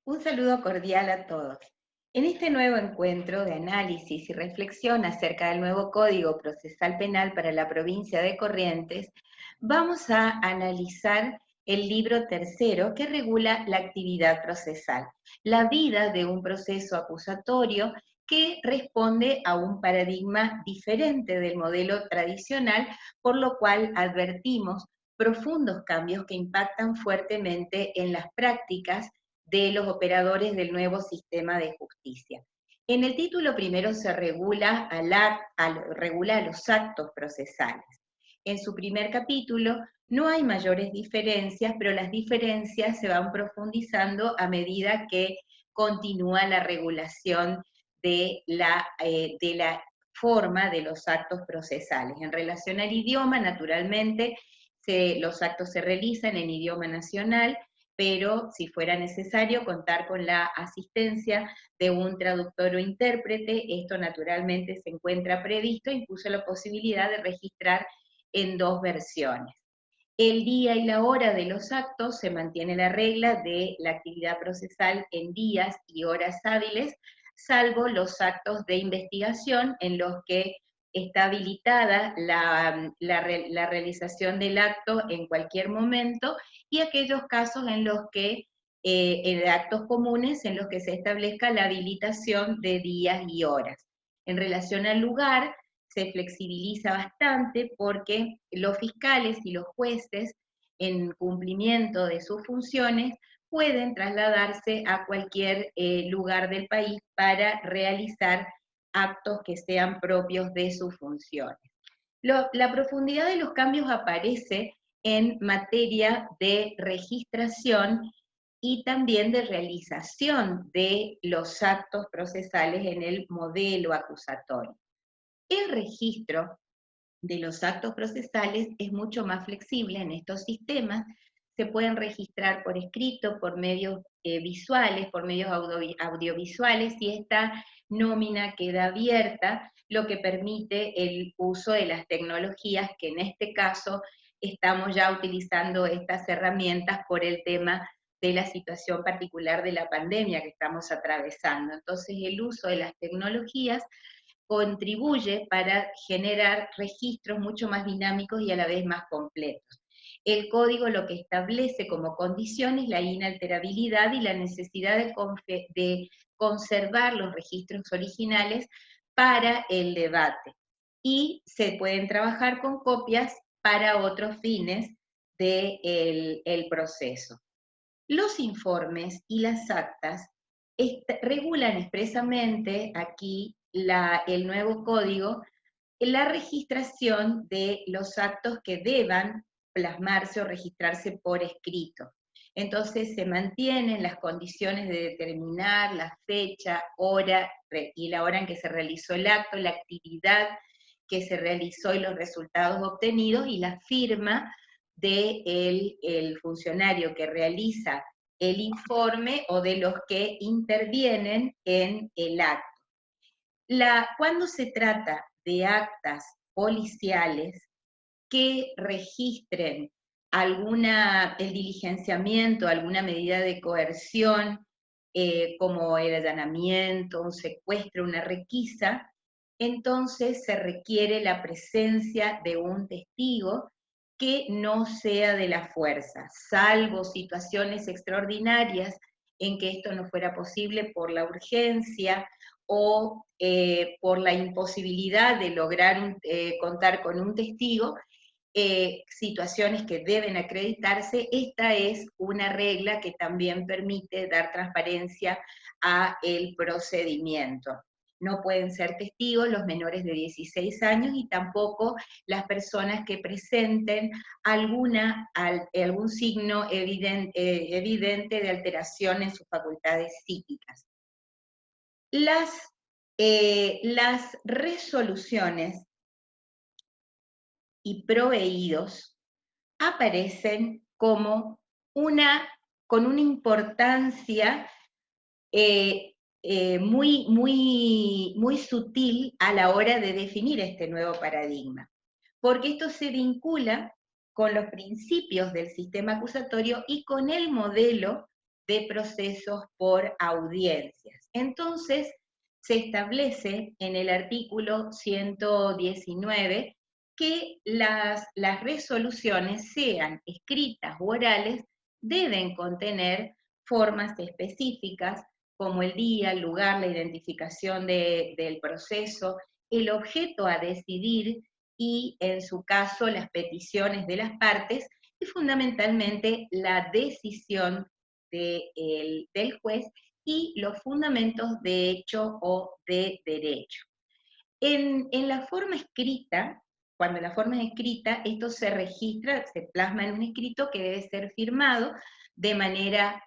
Un saludo cordial a todos. En este nuevo encuentro de análisis y reflexión acerca del nuevo Código Procesal Penal para la provincia de Corrientes, vamos a analizar el libro tercero que regula la actividad procesal, la vida de un proceso acusatorio que responde a un paradigma diferente del modelo tradicional, por lo cual advertimos profundos cambios que impactan fuertemente en las prácticas de los operadores del nuevo sistema de justicia. En el título primero se regula los actos procesales. En su primer capítulo no hay mayores diferencias, pero las diferencias se van profundizando a medida que continúa la regulación de la forma de los actos procesales. En relación al idioma, naturalmente, los actos se realizan en idioma nacional, pero si fuera necesario contar con la asistencia de un traductor o intérprete, esto naturalmente se encuentra previsto, incluso la posibilidad de registrar en dos versiones. El día y la hora de los actos se mantiene la regla de la actividad procesal en días y horas hábiles, salvo los actos de investigación en los que está habilitada la realización del acto en cualquier momento, y aquellos casos en los que, en actos comunes, en los que se establezca la habilitación de días y horas. En relación al lugar, se flexibiliza bastante porque los fiscales y los jueces, en cumplimiento de sus funciones, pueden trasladarse a cualquier lugar del país para realizar actos que sean propios de sus funciones. La profundidad de los cambios aparece en materia de registración y también de realización de los actos procesales en el modelo acusatorio. El registro de los actos procesales es mucho más flexible en estos sistemas. Se pueden registrar por escrito, por medios visuales, por medios audiovisuales, y esta nómina queda abierta, lo que permite el uso de las tecnologías, que en este caso estamos ya utilizando estas herramientas por el tema de la situación particular de la pandemia que estamos atravesando. Entonces, el uso de las tecnologías contribuye para generar registros mucho más dinámicos y a la vez más completos. El código lo que establece como condición es la inalterabilidad y la necesidad de conservar los registros originales para el debate. Y se pueden trabajar con copias para otros fines del proceso. Los informes y las actas regulan expresamente aquí el nuevo código la registración de los actos que deban plasmarse o registrarse por escrito. Entonces se mantienen las condiciones de determinar la fecha, hora y la hora en que se realizó el acto, la actividad que se realizó y los resultados obtenidos, y la firma del funcionario que realiza el informe o de los que intervienen en el acto. Cuando se trata de actas policiales que registren el diligenciamiento, alguna medida de coerción, como el allanamiento, un secuestro, una requisa, entonces se requiere la presencia de un testigo que no sea de la fuerza, salvo situaciones extraordinarias en que esto no fuera posible por la urgencia o por la imposibilidad de lograr contar con un testigo, situaciones que deben acreditarse. Esta es una regla que también permite dar transparencia a el procedimiento. No pueden ser testigos los menores de 16 años y tampoco las personas que presenten algún signo evidente de alteración en sus facultades psíquicas. Las resoluciones y proveídos aparecen como con una importancia muy sutil a la hora de definir este nuevo paradigma, porque esto se vincula con los principios del sistema acusatorio y con el modelo de procesos por audiencias. Entonces, se establece en el artículo 119 que las resoluciones, sean escritas u orales, deben contener formas específicas como el día, el lugar, la identificación del proceso, el objeto a decidir y, en su caso, las peticiones de las partes y fundamentalmente la decisión del juez y los fundamentos de hecho o de derecho. En la forma escrita, cuando la forma es escrita, esto se registra, se plasma en un escrito que debe ser firmado de manera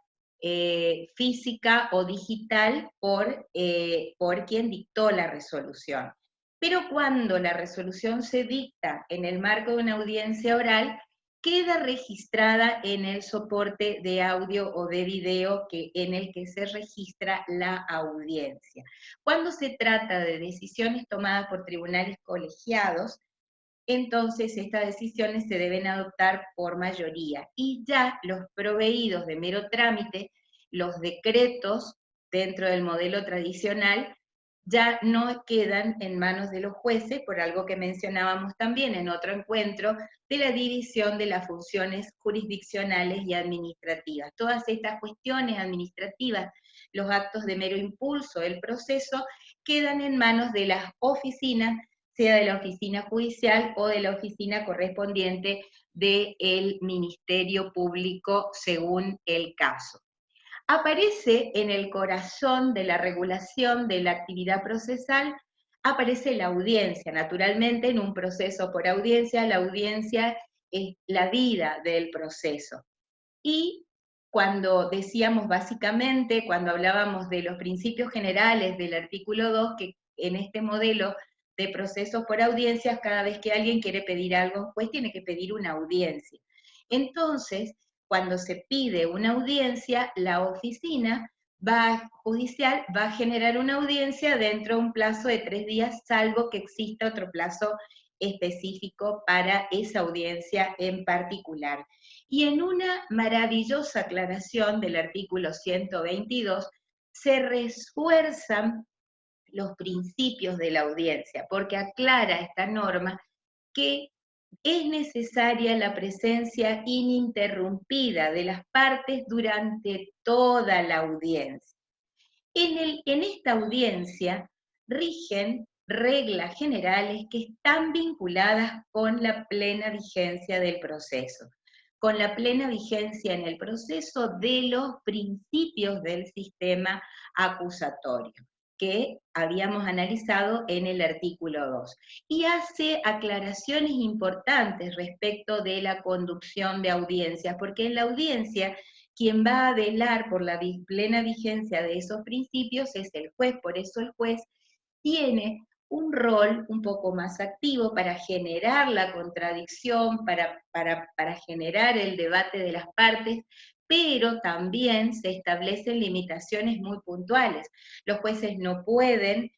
física o digital por quien dictó la resolución. Pero cuando la resolución se dicta en el marco de una audiencia oral, queda registrada en el soporte de audio o de video en el que se registra la audiencia. Cuando se trata de decisiones tomadas por tribunales colegiados, entonces estas decisiones se deben adoptar por mayoría. Y ya los proveídos de mero trámite, los decretos dentro del modelo tradicional, ya no quedan en manos de los jueces, por algo que mencionábamos también en otro encuentro, de la división de las funciones jurisdiccionales y administrativas. Todas estas cuestiones administrativas, los actos de mero impulso del proceso, quedan en manos de las oficinas, sea de la oficina judicial o de la oficina correspondiente del Ministerio Público según el caso. Aparece en el corazón de la regulación de la actividad procesal, aparece la audiencia. Naturalmente, en un proceso por audiencia, la audiencia es la vida del proceso. Y cuando decíamos básicamente, cuando hablábamos de los principios generales del artículo 2, que en este modelo de procesos por audiencias, cada vez que alguien quiere pedir algo, pues tiene que pedir una audiencia. Entonces, cuando se pide una audiencia, la oficina judicial va a generar una audiencia dentro de un plazo de 3 días, salvo que exista otro plazo específico para esa audiencia en particular. Y en una maravillosa aclaración del artículo 122, se refuerzan los principios de la audiencia, porque aclara esta norma que es necesaria la presencia ininterrumpida de las partes durante toda la audiencia. En esta audiencia rigen reglas generales que están vinculadas con la plena vigencia del proceso, con la plena vigencia en el proceso de los principios del sistema acusatorio que habíamos analizado en el artículo 2, y hace aclaraciones importantes respecto de la conducción de audiencias, porque en la audiencia quien va a velar por la plena vigencia de esos principios es el juez, por eso el juez tiene un rol un poco más activo para generar la contradicción, para generar el debate de las partes, pero también se establecen limitaciones muy puntuales. Los jueces no pueden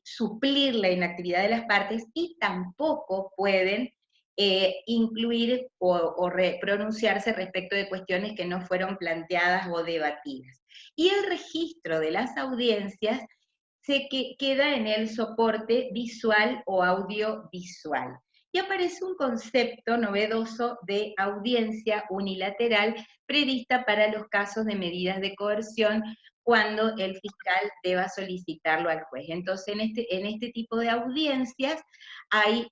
suplir la inactividad de las partes y tampoco pueden incluir o pronunciarse respecto de cuestiones que no fueron planteadas o debatidas. Y el registro de las audiencias queda en el soporte visual o audiovisual. Y aparece un concepto novedoso de audiencia unilateral prevista para los casos de medidas de coerción cuando el fiscal deba solicitarlo al juez. Entonces, en este tipo de audiencias hay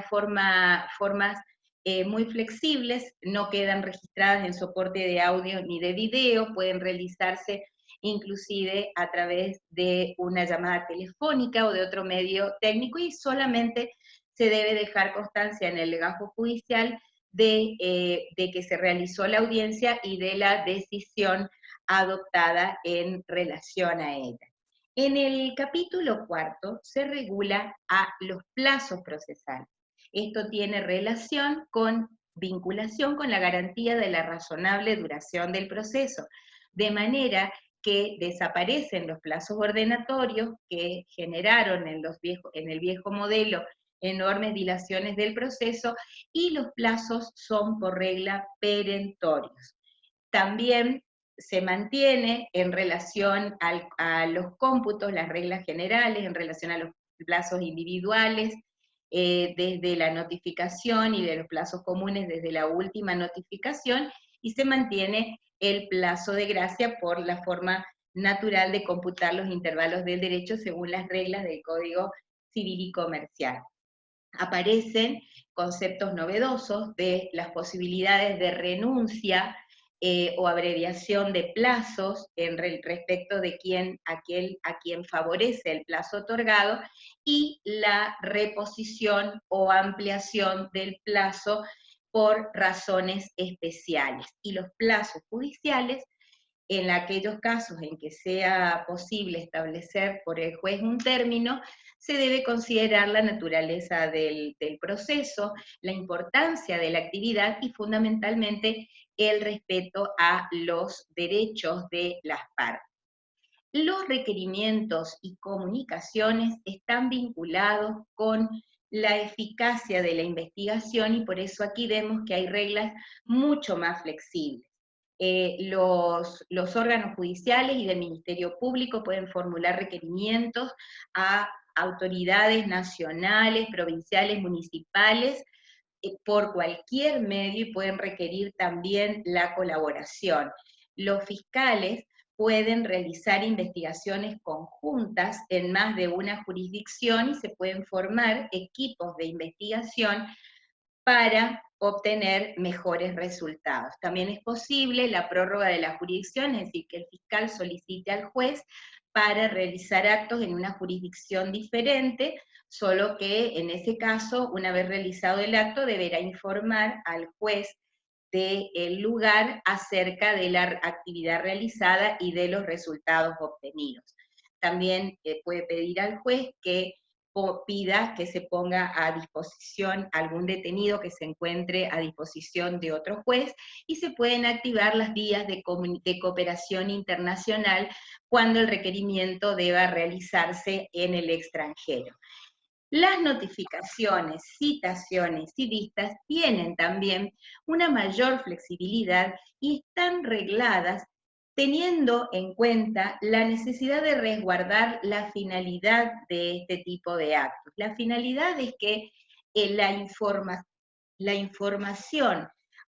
formas muy flexibles, no quedan registradas en soporte de audio ni de video, pueden realizarse inclusive a través de una llamada telefónica o de otro medio técnico, y solamente se debe dejar constancia en el legajo judicial de que se realizó la audiencia y de la decisión adoptada en relación a ella. En el capítulo 4 se regula a los plazos procesales. Esto tiene vinculación con la garantía de la razonable duración del proceso, de manera que desaparecen los plazos ordenatorios que generaron en el viejo modelo enormes dilaciones del proceso, y los plazos son por regla perentorios. También se mantiene en relación a los cómputos, las reglas generales, en relación a los plazos individuales, desde la notificación y de los plazos comunes desde la última notificación, y se mantiene el plazo de gracia por la forma natural de computar los intervalos del derecho según las reglas del Código Civil y Comercial. Aparecen conceptos novedosos de las posibilidades de renuncia o abreviación de plazos respecto de a quien favorece el plazo otorgado, y la reposición o ampliación del plazo por razones especiales. Y los plazos judiciales, en aquellos casos en que sea posible establecer por el juez un término, se debe considerar la naturaleza del proceso, la importancia de la actividad y fundamentalmente el respeto a los derechos de las partes. Los requerimientos y comunicaciones están vinculados con la eficacia de la investigación, y por eso aquí vemos que hay reglas mucho más flexibles. Los órganos judiciales y del Ministerio Público pueden formular requerimientos a autoridades nacionales, provinciales, municipales, por cualquier medio, y pueden requerir también la colaboración. Los fiscales pueden realizar investigaciones conjuntas en más de una jurisdicción y se pueden formar equipos de investigación para obtener mejores resultados. También es posible la prórroga de la jurisdicción, es decir, que el fiscal solicite al juez para realizar actos en una jurisdicción diferente, solo que en ese caso, una vez realizado el acto, deberá informar al juez del lugar acerca de la actividad realizada y de los resultados obtenidos. También puede pedir al juez que pida que se ponga a disposición algún detenido que se encuentre a disposición de otro juez, y se pueden activar las vías de cooperación internacional cuando el requerimiento deba realizarse en el extranjero. Las notificaciones, citaciones y vistas tienen también una mayor flexibilidad y están regladas teniendo en cuenta la necesidad de resguardar la finalidad de este tipo de actos. La finalidad es que la información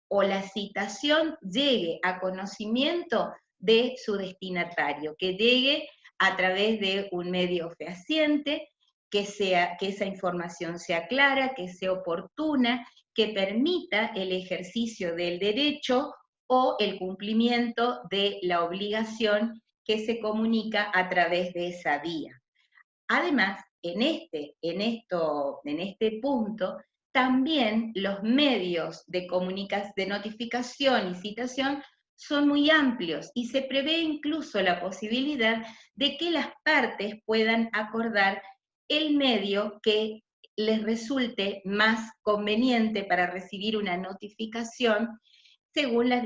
o la citación llegue a conocimiento de su destinatario, que llegue a través de un medio fehaciente, que esa información sea clara, que sea oportuna, que permita el ejercicio del derecho o el cumplimiento de la obligación que se comunica a través de esa vía. Además, en este punto, también los medios de notificación y citación son muy amplios, y se prevé incluso la posibilidad de que las partes puedan acordar el medio que les resulte más conveniente para recibir una notificación según las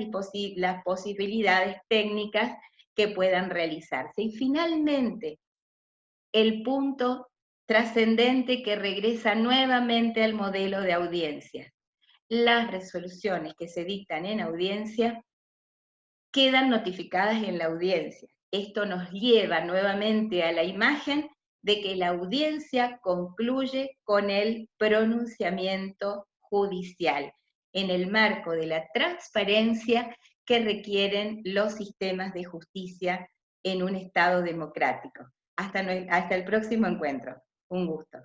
posibilidades técnicas que puedan realizarse. Y finalmente, el punto trascendente que regresa nuevamente al modelo de audiencia. Las resoluciones que se dictan en audiencia quedan notificadas en la audiencia. Esto nos lleva nuevamente a la imagen de que la audiencia concluye con el pronunciamiento judicial, en el marco de la transparencia que requieren los sistemas de justicia en un Estado democrático. Hasta el próximo encuentro. Un gusto.